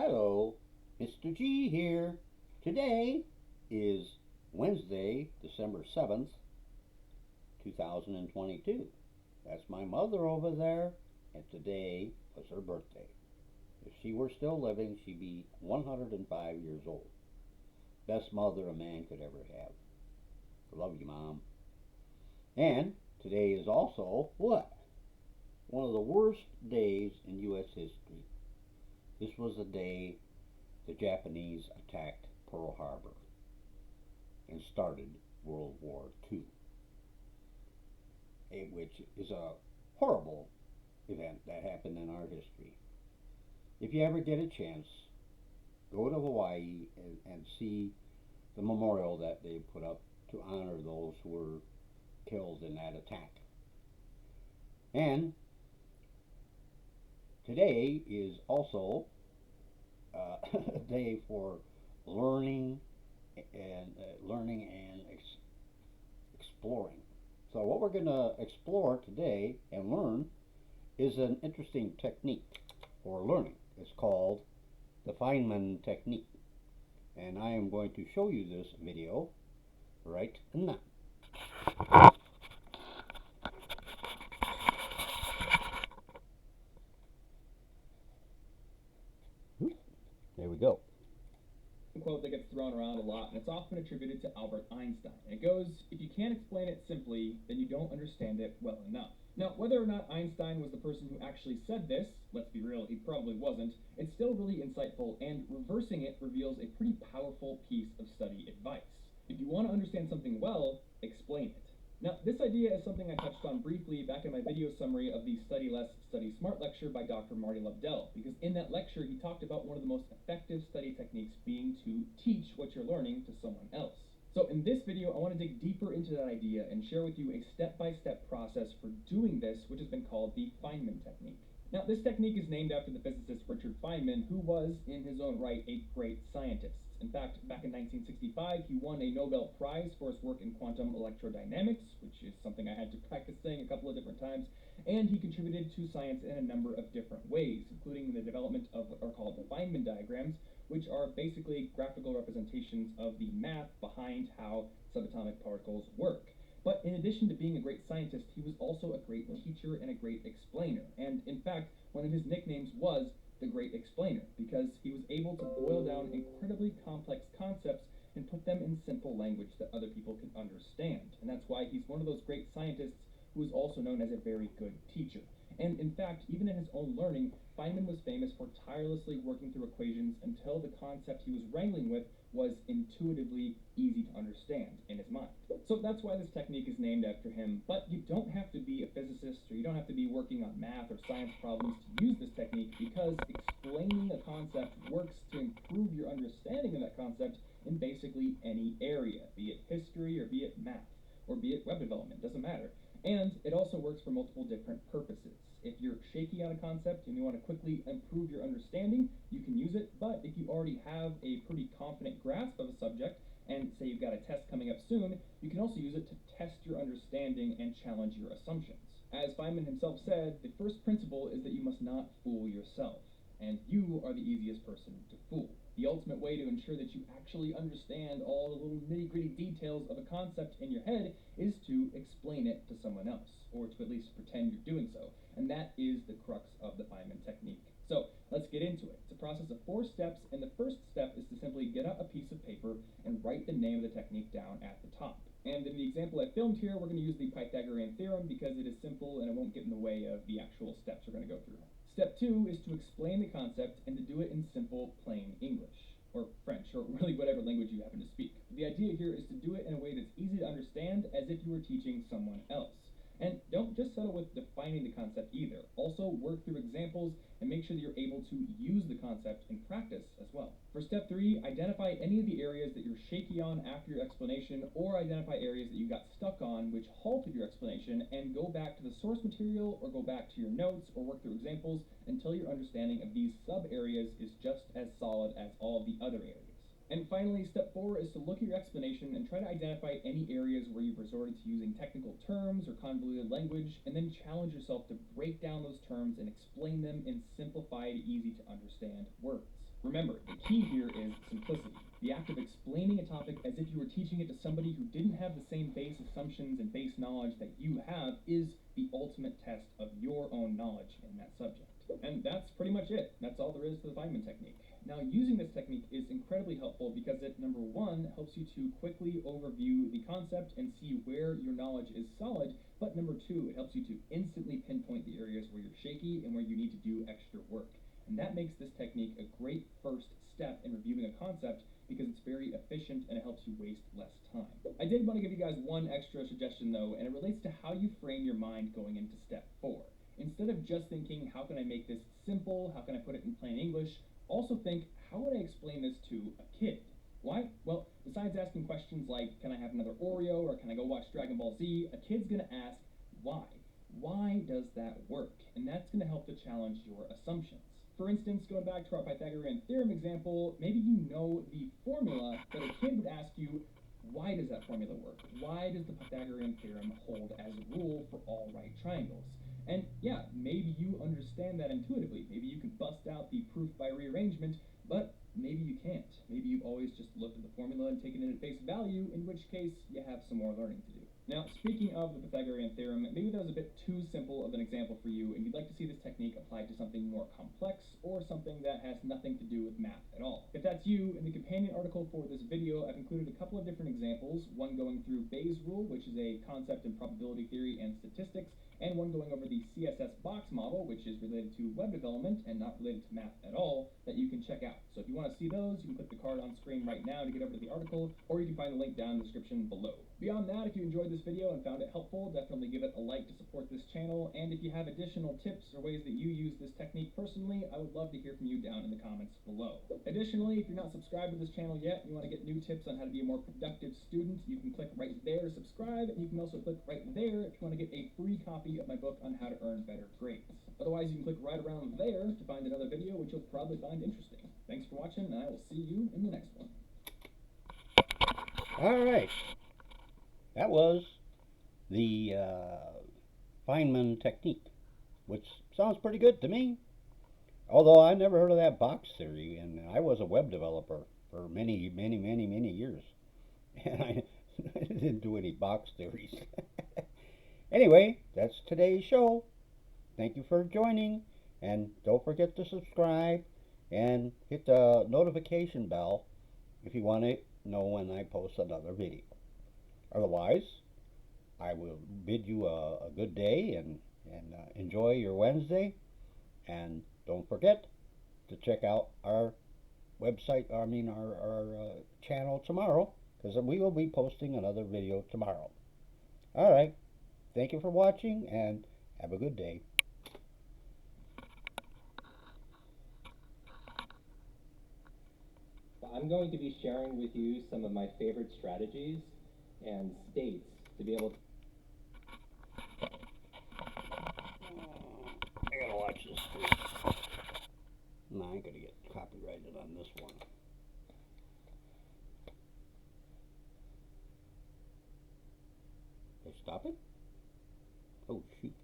Hello, Mr. G here. Today is Wednesday, December 7th, 2022. That's my mother over there, and today was her birthday. If she were still living, she'd be 105 years old. Best mother a man could ever have. Love you, Mom. And today is also what? One of the worst days in U.S. history. This was the day the Japanese attacked Pearl Harbor and started World War II, which is a horrible event that happened in our history. If you ever get a chance, go to Hawaii and see the memorial that they put up to honor those who were killed in that attack. And today is also a day for learning and exploring. So what we're going to explore today and learn is an interesting technique for learning. It's called the Feynman Technique. And I am going to show you this video right now. There we go. Quote that gets thrown around a lot, and it's often attributed to Albert Einstein. And it goes, if you can't explain it simply, then you don't understand it well enough. Now, whether or not Einstein was the person who actually said this, let's be real, he probably wasn't, it's still really insightful, and reversing it reveals a pretty powerful piece of study advice. If you want to understand something well, explain it. Now, this idea is something I touched on briefly back in my video summary of the Study Less, Study Smart lecture by Dr. Marty Lobdell, because in that lecture he talked about one of the most effective study techniques being to teach what you're learning to someone else. So in this video, I want to dig deeper into that idea and share with you a step-by-step process for doing this, which has been called the Feynman Technique. Now, this technique is named after the physicist Richard Feynman, who was, in his own right, a great scientist. In fact, back in 1965, he won a Nobel Prize for his work in quantum electrodynamics, which is something I had to practice saying a couple of different times, and he contributed to science in a number of different ways, including the development of what are called the Feynman diagrams, which are basically graphical representations of the math behind how subatomic particles work. But in addition to being a great scientist, he was also a great teacher and a great explainer. And in fact, one of his nicknames was the Great Explainer, because he was able to boil down incredibly complex concepts and put them in simple language that other people could understand. And that's why he's one of those great scientists who is also known as a very good teacher. And in fact, even in his own learning, Feynman was famous for tirelessly working through equations until the concept he was wrangling with was intuitively easy to understand in his mind. So that's why this technique is named after him, but you don't have to be a physicist or you don't have to be working on math or science problems to use this technique, because explaining a concept works to improve your understanding of that concept in basically any area, be it history or be it math or be it web development, doesn't matter. And it also works for multiple different purposes. If you're shaky on a concept and you want to quickly improve your understanding, you can use it. But if you already have a pretty confident grasp of a subject, and say you've got a test coming up soon, you can also use it to test your understanding and challenge your assumptions. As Feynman himself said, the first principle is that you must not fool yourself, and you are the easiest person to fool. The ultimate way to ensure that you actually understand all the little nitty-gritty details of a concept in your head is to explain it to someone else, or to at least pretend you're doing so. And that is the crux of the Feynman technique. So let's get into it. It's a process of 4 steps, and the first step is to simply get out a piece of paper and write the name of the technique down at the top. And in the example I filmed here, we're going to use the Pythagorean theorem because it is simple and it won't get in the way of the actual steps we're going to go through. Step 2 is to explain the concept and to do it in simple, plain English, or French, or really whatever language you happen to speak. The idea here is to do it in a way that's easy to understand, as if you were teaching someone else. And don't just settle with defining the concept either. Also work through examples and make sure that you're able to use the concept in practice as well. For step 3, identify any of the areas that you're shaky on after your explanation, or identify areas that you got stuck on which halted your explanation, and go back to the source material or go back to your notes or work through examples until your understanding of these sub areas is just as solid as all of the other areas. And finally, step 4 is to look at your explanation and try to identify any areas where you've resorted to using technical terms or convoluted language, and then challenge yourself to break down those terms and explain them in simplified, easy to understand words. Remember, the key here is simplicity. The act of explaining a topic as if you were teaching it to somebody who didn't have the same base assumptions and base knowledge that you have is the ultimate test of your own knowledge in that subject. And that's pretty much it. That's all there is to the Feynman technique. Now, using this technique is incredibly helpful because it, number one, helps you to quickly overview the concept and see where your knowledge is solid, but number two, it helps you to instantly pinpoint the areas where you're shaky and where you need to do extra work. And that makes this technique a great first step in reviewing a concept because it's very efficient and it helps you waste less time. I did want to give you guys one extra suggestion though, and it relates to how you frame your mind going into step 4. Instead of just thinking, how can I make this simple? How can I put it in plain English? Also think, how would I explain this to a kid? Why? Well, besides asking questions like, can I have another Oreo or can I go watch Dragon Ball Z? A kid's going to ask, why? Why does that work? And that's going to help to challenge your assumptions. For instance, going back to our Pythagorean theorem example, maybe you know the formula, but a kid would ask you, why does that formula work? Why does the Pythagorean theorem hold as a rule for all right triangles? And yeah, maybe you understand that intuitively. Maybe you can bust out the proof by rearrangement, but maybe you can't. Maybe you've always just looked at the formula and taken it at face value, in which case you have some more learning to do. Now, speaking of the Pythagorean theorem, maybe that was a bit too simple of an example for you, and you'd like to see this technique applied to something more complex, or something that has nothing to do with math at all. If that's you, in the companion article for this video, I've included a couple of different examples, one going through Bayes' rule, which is a concept in probability theory and statistics, and one going over the CSS box model, which is related to web development and not related to math at all, that you can check out. So if you want to see those, you can click the card on screen right now to get over to the article, or you can find the link down in the description below. Beyond that, if you enjoyed this video and found it helpful, definitely give it a like to support this channel, and if you have additional tips or ways that you use this technique personally, I would love to hear from you down in the comments below. Additionally, if you're not subscribed to this channel yet, and you want to get new tips on how to be a more productive student, you can click right there to subscribe, and you can also click right there if you want to get a free copy of my book on how to earn better grades. Otherwise, you can click right around there to find another video, which you'll probably find interesting. Thanks for watching, and I will see you in the next one. All right. That was the Feynman Technique, which sounds pretty good to me. Although I never heard of that box theory, and I was a web developer for many years, and I didn't do any box theories. Anyway, that's today's show. Thank you for joining, and don't forget to subscribe and hit the notification bell if you want to know when I post another video. Otherwise, I will bid you a good day and enjoy your Wednesday. And don't forget to check out our website, our channel tomorrow, because we will be posting another video tomorrow. All right. Thank you for watching, and have a good day. I'm going to be sharing with you some of my favorite strategies and states to be able to... I gotta watch this too. No, I ain't gonna get copyrighted on this one. Did I stop it? Oh, shoot.